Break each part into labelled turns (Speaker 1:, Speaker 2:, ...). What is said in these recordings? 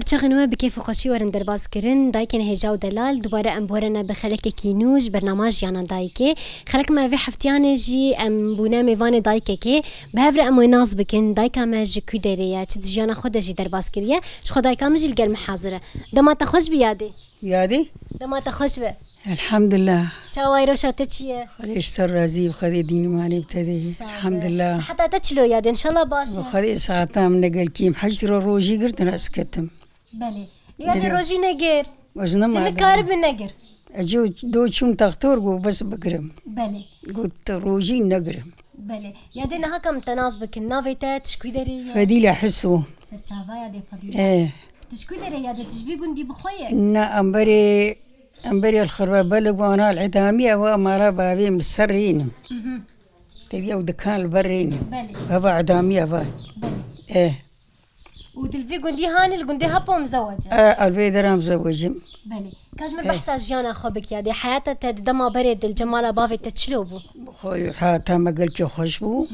Speaker 1: چغنوه بکیف و خوشی ورن درباز کرن دایکن هجا و دلال دوباره ام بورنا بخلک کینوش برنامج یانا دایکه خلک ما في حفتیان جی ام بونا میوان دایکه که به هفر ام ناز بکن دایکا ما جی کدریه چه جیانا خود جی درباز کریه چه خدای کام جی الگرم حاضره دمات خوش بیادی
Speaker 2: بیادی
Speaker 1: دمات خوش به
Speaker 2: الحمد لله
Speaker 1: چاوای روشات چیه
Speaker 2: خديش سر رازي وخدي ديني ماني ابتدي الحمد لله
Speaker 1: حتى تشلو يادي ان شاء الله باشه
Speaker 2: وخدي ساعتها من نقل كيم حجر روجي قلت انا اسكتم
Speaker 1: بله يادي روجي نقر
Speaker 2: وزنا ما
Speaker 1: تلقارب من نقر
Speaker 2: اجو دو شوم تختار قو بس بقرم
Speaker 1: بله
Speaker 2: قلت روجي نقرم
Speaker 1: بله يادي نها كم تناسبك النافيتا تشكوي دري
Speaker 2: فديلة حسو
Speaker 1: سرچاوا يادي فضيلة
Speaker 2: ايه
Speaker 1: تشكوي دري يادي تشبي قندي بخويا
Speaker 2: نا امبري الخربة بلغ وانا العدامية وامارا بابي مسرين تدي او دكان البرين
Speaker 1: بله
Speaker 2: بابا عدامية باي
Speaker 1: بله
Speaker 2: ايه
Speaker 1: وتلفي قندي هاني القندي هابو مزوجة
Speaker 2: البيت انا مزوجم
Speaker 1: بله كاجمر بحث جيانا خبك يادي حياتها تدما بريد الجمال بافي تشلوبو
Speaker 2: خوي حياتها ما قلت خوشبو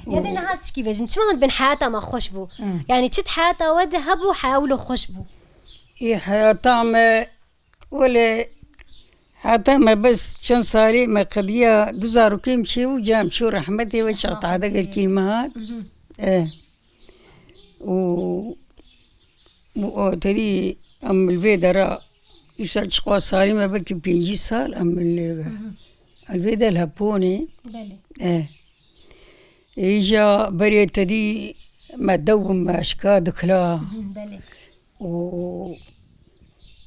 Speaker 1: يادي نهاس تشكي بيجم تشما بين حياتها ما خوشبو يعني تشت حياتها ود هبو حاولوا خوشبو
Speaker 2: ايه حياتها ما ولا حتى ما بس كان صاري ما قضية دزارو كيم شي وجام شو رحمتي وشعط هذا الكلمات ايه و تدي ام الفيدرا يسال شقوا صاري ما بلكي بينجي سال ام الفيدا الهبوني
Speaker 1: بله
Speaker 2: ايه ايجا بري تدي ما دوم اشكا دخلا
Speaker 1: بله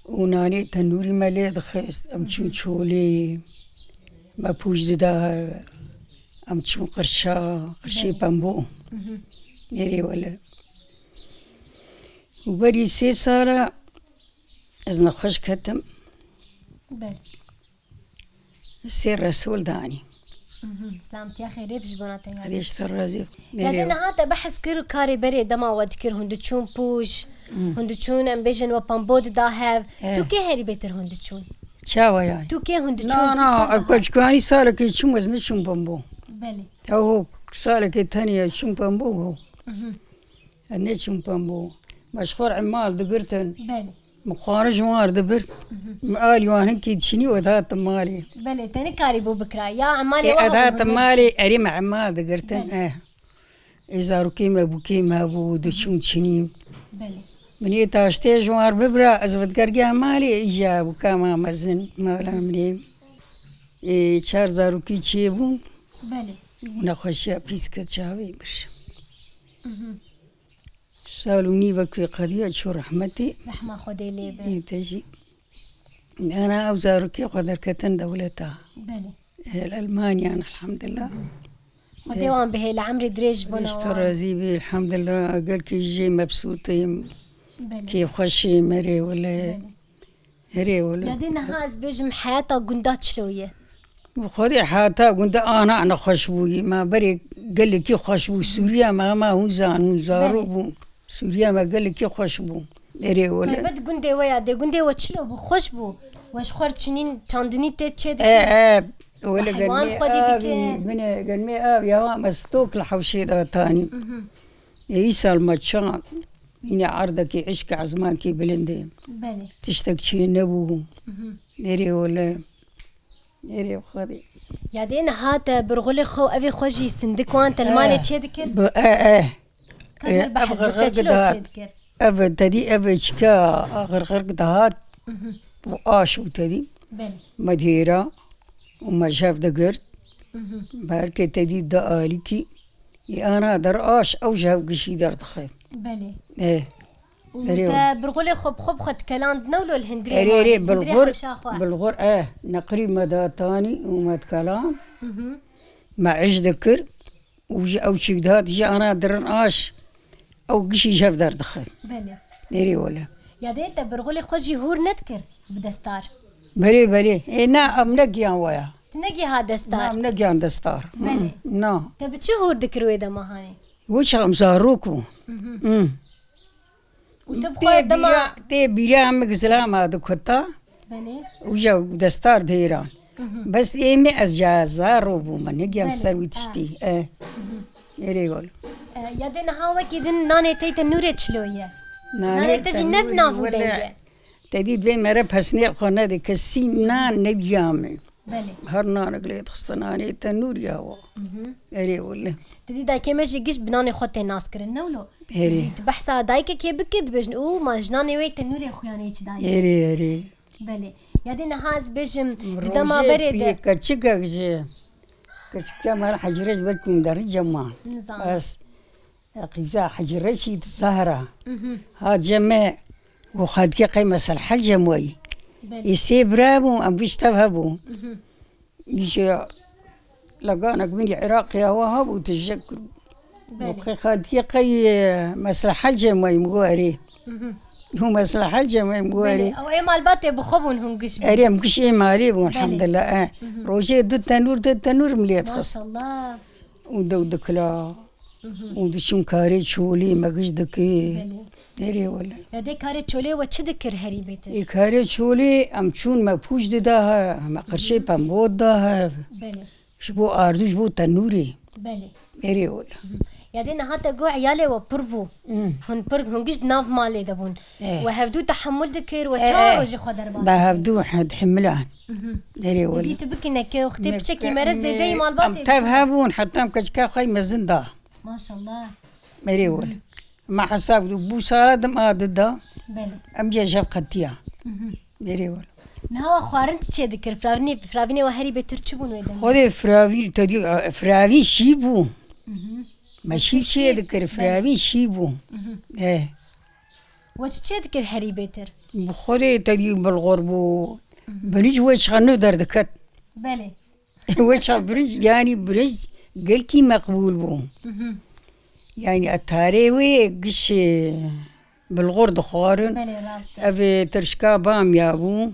Speaker 2: وناني تنوري مالي دخيست ام تشولي ما بوج دا ام تشون قرشي بامبو يري ولا وبري سي سارة ازنا خوش كتم
Speaker 1: بله
Speaker 2: سي الرسول داني
Speaker 1: سلامتي يا خير يبش بناتي
Speaker 2: هذه اشتر رازي
Speaker 1: يعني انا هذا بحس كيرو كاري بري دما ودكر هندچون بوش هندچون امبيجن وبامبود دا هاف تو كي هري بيتر هندچون
Speaker 2: شاوا يعني
Speaker 1: تو كي هندچون
Speaker 2: لا اكوش كاني سالك شو وزن شو بامبو
Speaker 1: بله
Speaker 2: هو سالك الثانية شو بامبو هو انا شو بامبو مشهور عمال دقرتن
Speaker 1: بله
Speaker 2: مخارج مار دبر مالي وانا كيد شني وذات مالي
Speaker 1: بله تاني كاري بو بكرا يا عمالي
Speaker 2: ذات مالي اريم عمال دقرتن اذا ركيم ابو كيما ابو دشون شني
Speaker 1: بله
Speaker 2: من يتاشتي جوار ببرا ازفت قرقيا مالي اجا وكاما مزن مولا مني چار زاروكي چيبو
Speaker 1: بله
Speaker 2: ونخوشي بيسكت شاوي برش سالوني وكي قضية شو رحمتي
Speaker 1: رحمة خدي لي بله
Speaker 2: تجي انا اوزاروكي قدر كتن دولتها
Speaker 1: بله
Speaker 2: الالمانيا انا الحمد لله
Speaker 1: خدي وان به لعمري دريج بنا
Speaker 2: اشترى زيبي الحمد لله قال كي جي مبسوطين
Speaker 1: بله
Speaker 2: كيف خشي مري ولا هري ولا
Speaker 1: يادينا هاز بيجم حياتها قندات شلوية
Speaker 2: وخذي حياتها قلت انا خشبوي ما بري قال لي كي خشبو سوريا ما هو زانو زارو سوريا ما قال لي كي خشبو هري ولا
Speaker 1: بد قندي ويا دي قندي وتشلو بخشبو واش خور تشنين تشاندني تشيد
Speaker 2: ولا قال لي من قال لي يا مستوك الحوشيده تاني يسال الماتشان إني عرضك عشق عزمانك بلندي
Speaker 1: بله
Speaker 2: تشتك شي نبو نري ولا نري وخذي
Speaker 1: يادين هات برغلي خو أبي خوجي صندوق وانت المال تشيدكر كذا بحث بتشلو تشيدكر
Speaker 2: أبد تدي أبد شكا غرغر دهات وآش وتدي
Speaker 1: بله
Speaker 2: مديرة وما شاف دقرت بارك تدي دقالكي أنا در آش أو جاو قشي در دخيل
Speaker 1: بله
Speaker 2: إيه
Speaker 1: وانت برغلي خب خد كلام نولو الهندري
Speaker 2: ريري بالغر نقري مدى تاني ومد كلام ما عش ذكر وجي او شيدات جي انا درن اش او قشي شاف دار دخل
Speaker 1: بله
Speaker 2: ريري ولا
Speaker 1: يا ديت برغلي خوجي هور نتكر بدستار
Speaker 2: بلي نا امنقيان ويا
Speaker 1: تنقي هذا دستار
Speaker 2: امنقيان دستار
Speaker 1: بلي
Speaker 2: نا
Speaker 1: تبي شو هور ذكروا اذا ما هاني
Speaker 2: وش مزاروكو
Speaker 1: وتبخو دما
Speaker 2: تي بيرا مغزلام هذا كتا
Speaker 1: بلي
Speaker 2: وجا دستار ديران بس ايمي ازجازا روبو من نقيان سروي تشتي يري ولا
Speaker 1: يدين هاوكي دين ناني تيتا نوري تشلوية نانه تجي نبنا فودنجه
Speaker 2: تديد بين مرة بحسني خانه دي كسين نان نديامي
Speaker 1: بله
Speaker 2: هر نان قلت خستناني تنور يا هو اري ولا
Speaker 1: تدي دا كيمش جيش بناني خدت الناس كرن ولو
Speaker 2: اري
Speaker 1: بحسا دايك كي بكد بجن او ما جناني وي تنوري خوياني ايش داي
Speaker 2: اري
Speaker 1: بله يادين هاز بجم دما بريده
Speaker 2: كتشكا كتشكا ما حجرج بالكم دار الجماعة بس قيزا حجرشي الزهرة ها جماع وخد كي قيمة صلح الجموي يسيب رابو أم بيشتبهبو يجي لقانك من العراق يا وهب وتجكر وقي خد كي مصلحة الجموي مغوري هو مصلحة الجموي مغوري
Speaker 1: أو إيه مال باتي بخبون هم قش
Speaker 2: أريم كش إيه ماريبو الحمد لله روجي دو التنور مليت
Speaker 1: ما شاء الله
Speaker 2: ودو دكلا ودو شون كاري شولي مغش دكي اري ولا
Speaker 1: يدي كاري تشولي وتش ذكر هري بيت
Speaker 2: اي كاري تشولي ام شون ما بوش دها ما قرشي بامبود دها
Speaker 1: بله
Speaker 2: شبو اردوش بو تنوري
Speaker 1: بله
Speaker 2: اري ولا
Speaker 1: يدي نهاتا جو عيالي وبربو هن برب هن قش ناف مالي دبون وهفدو تحمل ذكر وتشار وجي خدر بان
Speaker 2: بهفدو حد حملان اري ولا
Speaker 1: دي تبكي نك اختي بشكي مرز زي مال باتي
Speaker 2: تبهبون حتى كشكا خي مزندا
Speaker 1: ما شاء الله
Speaker 2: اري ولا ما حساب بو سارة دم آددا
Speaker 1: بله
Speaker 2: ام جا شفقتيا اري ولا
Speaker 1: نهوا خوارنت چه ذكر فراوینی و هری بهتر چبون ویدم
Speaker 2: خود فراوی تدی فراوی شیبو ما شیب چه ذكر فراوی شیبو ايه
Speaker 1: وچ چه ذكر هری بهتر
Speaker 2: خود تدی بالغربو بريج وش غنو دردكت
Speaker 1: بله
Speaker 2: وش بريج يعني بريج قال كي مقبول بو يعني التاريوي قش بالغرد خوارن أبي ترشكا بام يابو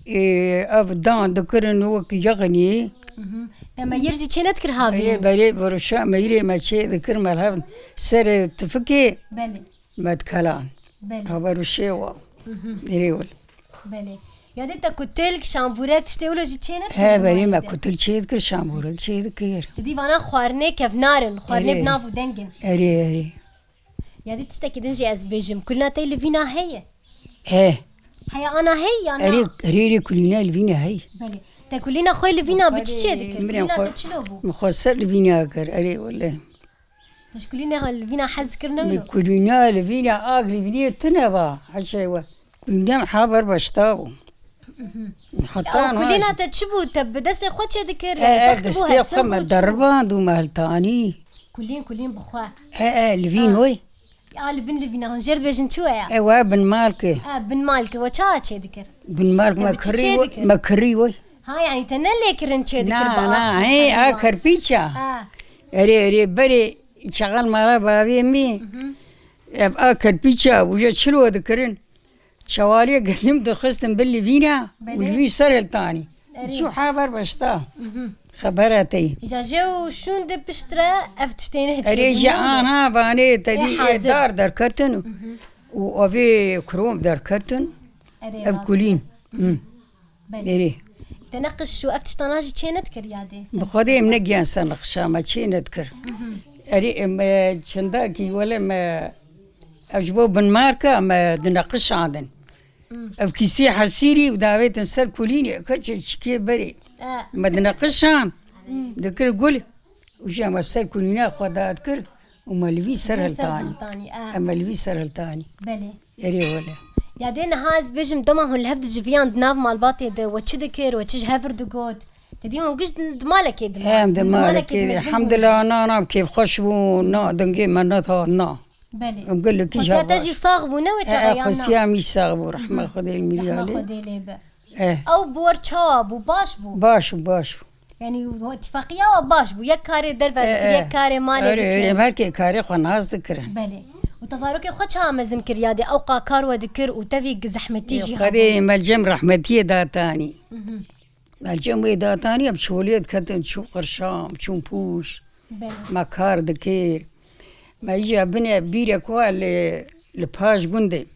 Speaker 2: أبي دان ذكرن وك يغني
Speaker 1: لما يرجي كنا تذكر هذي
Speaker 2: بلي برشا ما يري ما شيء ذكر مالها سر تفكي
Speaker 1: بلي
Speaker 2: ما تكلان
Speaker 1: بلي
Speaker 2: برشا وا يريول
Speaker 1: بلي يا دي تاكلتلك شامبورك تشتولو جي كنا
Speaker 2: ها بلي ما كنت شيء ذكر شامبورك شيء ذكر
Speaker 1: تدي وانا خوارني كيف نارن خوارني بنافو دنجن
Speaker 2: أري
Speaker 1: يا دي تشتكي دنجي أزبيجم كلنا تيلي فينا هي
Speaker 2: هي
Speaker 1: أنا هي أنا
Speaker 2: أري كلنا الفينا هي
Speaker 1: بلي تاكلينا خوي لفينا بتشتي كلنا تشلوبو
Speaker 2: مخسر لفينا أكر أري ولا
Speaker 1: مش كلنا لفينا حز ذكرنا
Speaker 2: كلنا لفينا أغلى فينا تنبا هالشيء كلنا حابر بشتاو
Speaker 1: حتى كلنا تشبو تب دست خوتش ذكر
Speaker 2: دستي خم دربان دو مهلتاني
Speaker 1: كلين بخوا
Speaker 2: لفين وي
Speaker 1: لفين هنجرد بيجن شوية
Speaker 2: ايوا بن مالك
Speaker 1: بن مالك وشات ذكر
Speaker 2: بن مالك مكري وي
Speaker 1: ها يعني تنلي كرن شي ذكر
Speaker 2: لا هي اكر بيتشا اري بري شغال مرا بابي مي اكر بيتشا وجا شلو ذكرن شوالي قلم دخستم باللي فينا واللي سرل تاني شو حابر بشتا خبرتي
Speaker 1: إذا جو شون دبشترا أفتشتين هتشي
Speaker 2: أريجا أنا باني تدي دار كتن وفي كروم دار كتن أبكلين
Speaker 1: بلي تنقش شو أفتشتناجي شي نذكر يادي
Speaker 2: بخدي منجي أنسان نقشا ما شي نذكر أري ما شنداكي ولا ما أجبو بن ماركا ما دنقش عندن أبكيسي حسيري وداويت نسر كليني كتش كي بري ما دنقش عم ذكر قول وجا ما سر كلنا خدا أذكر وما لفي سر هالتاني أما لفي سر هالتاني
Speaker 1: بلي
Speaker 2: يري ولا
Speaker 1: يا دين هاز بيجم دما هون الهفد جفيان دناف مال باطي ده وتش ذكر وتش هفر دقود تديهم قش دمالك
Speaker 2: دمالك الحمد لله أنا كيف خشبو نا دنجي منتها نا
Speaker 1: بلي
Speaker 2: نقول لك إيش
Speaker 1: تجي صاغبو نوي تغيرنا
Speaker 2: خسيامي صاغبو رحمة خدي المليالي
Speaker 1: رحمة خدي ليبا أو بورشا بو
Speaker 2: باش
Speaker 1: يعني هو اتفاقية وباش بو يك كاري درفت يك كاري مالي
Speaker 2: ذكر مالك كاري خناس ذكر
Speaker 1: بلي وتصاروك خدش عامزن كريادي أو قاكار وذكر وتفي زحمتي جي
Speaker 2: خدي ملجم رحمتي داتاني ملجم داتاني بشوليت كتن شو قرشام شو بوش مكار ذكر ما يجي بني بيرك ولا لباش جندي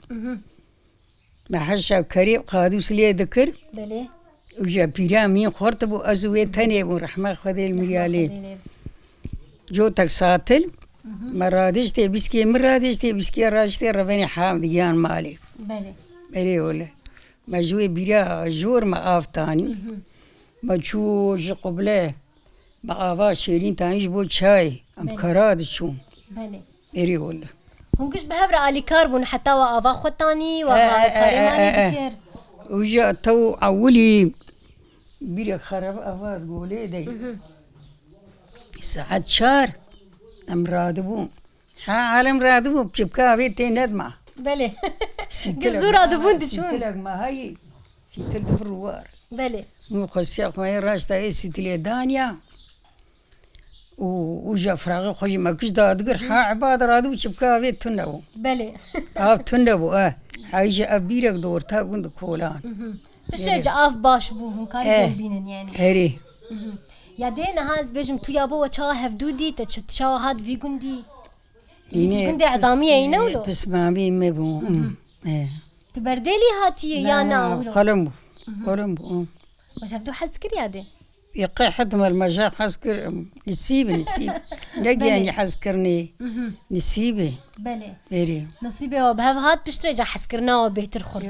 Speaker 2: ما حشا كريم قادوس لي ذكر
Speaker 1: بلي
Speaker 2: وجا بيرامين خرطبو أزوي تاني ورحمة خذي المريالين جو تك ساتل مرادش تي بسكي مرادش تي بسكي راجتي ربني حامد جان مالي بلي ولا ما جوي بيرا جور ما آفتاني ما تشوش قبله ما آفا شيرين تاني جبو شاي أم خراد شون بلي ولا
Speaker 1: هونكش بهفر آلي كاربون حتى وآفا خوتاني وآفا كاريماني بكير
Speaker 2: وجا تو أولي بيرا خراب آفا تقولي دي ساعات شهر أم رادبون عالم رادبون بشبكا بيتي ندمع
Speaker 1: بله قصدو رادبون دشون
Speaker 2: ستلك ما هاي ستلك في الروار
Speaker 1: بله
Speaker 2: مو خسيق ما يراشتا اي ستلي دانيا وجا فراغي خوشي ما كش دادقر حا عباد رادو بشبكا بيت تنبو
Speaker 1: بله
Speaker 2: تنبو حاجة أبيرك دورتا قند كولان
Speaker 1: بش رجع آف باش بو هم كاري بينن يعني
Speaker 2: هري
Speaker 1: يا دينا هاز بيجم تو يابو وشا هفدودي تشا هاد في قندي قندي عظامية ينولو
Speaker 2: بس ما بين مبو
Speaker 1: تبردلي هاتي يا ناولو
Speaker 2: قلمبو
Speaker 1: وش هفدو حسكر يا دي
Speaker 2: يقي حد ما المجال حسكر نسيب لقي يعني حسكرني نسيبه
Speaker 1: بلي
Speaker 2: هري
Speaker 1: نصيبي وبهذا هاد بشترجع حسكرنا وبيت الخرط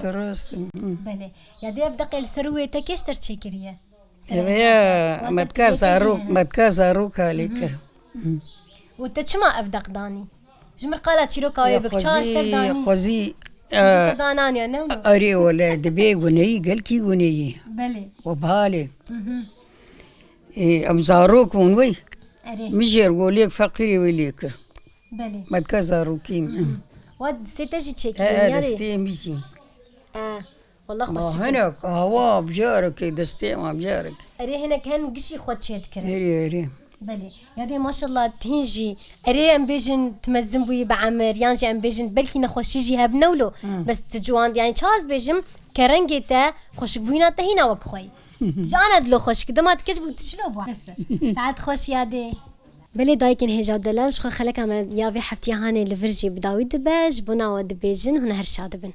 Speaker 2: راست
Speaker 1: بلي يا دي افدق السروي تكيش ترتشكريه
Speaker 2: يا متكاسا روكا ليكر
Speaker 1: وتشما افدق داني جمر قالت شيروكا ويبك تشاش ترداني
Speaker 2: خوزي
Speaker 1: داناني انا
Speaker 2: اري ولا دبي غني قلكي غني
Speaker 1: بلي
Speaker 2: وبالي ام زاروك ونوي
Speaker 1: اري
Speaker 2: مجير قوليك فقيري وليك
Speaker 1: بلي
Speaker 2: متكاسا روكيم
Speaker 1: ود سيتاجي تشيكي
Speaker 2: دستي مشي
Speaker 1: والله خوش
Speaker 2: هنا هوا بجارك دستي ما بجارك
Speaker 1: اري هنا كان قشي خد شيت كره
Speaker 2: اري
Speaker 1: بلي يعني ما شاء الله تهنجي اري ام بيجن تمزن بوي بعمر يانجي ام بيجن بلكي نخوشي جي هبنولو بس تجوان يعني تشاز بيجم كرنجيتا خوش بوينا تهينا وكخوي جانا دلو خوش كده ما تكتبو تشلو بو ساعات خوش يادي بلي دايكن هجا دلال شخو خلك يا في حفتي هاني لفرجي بداوي دباج بنا ود بيجن هنا هرشاد بن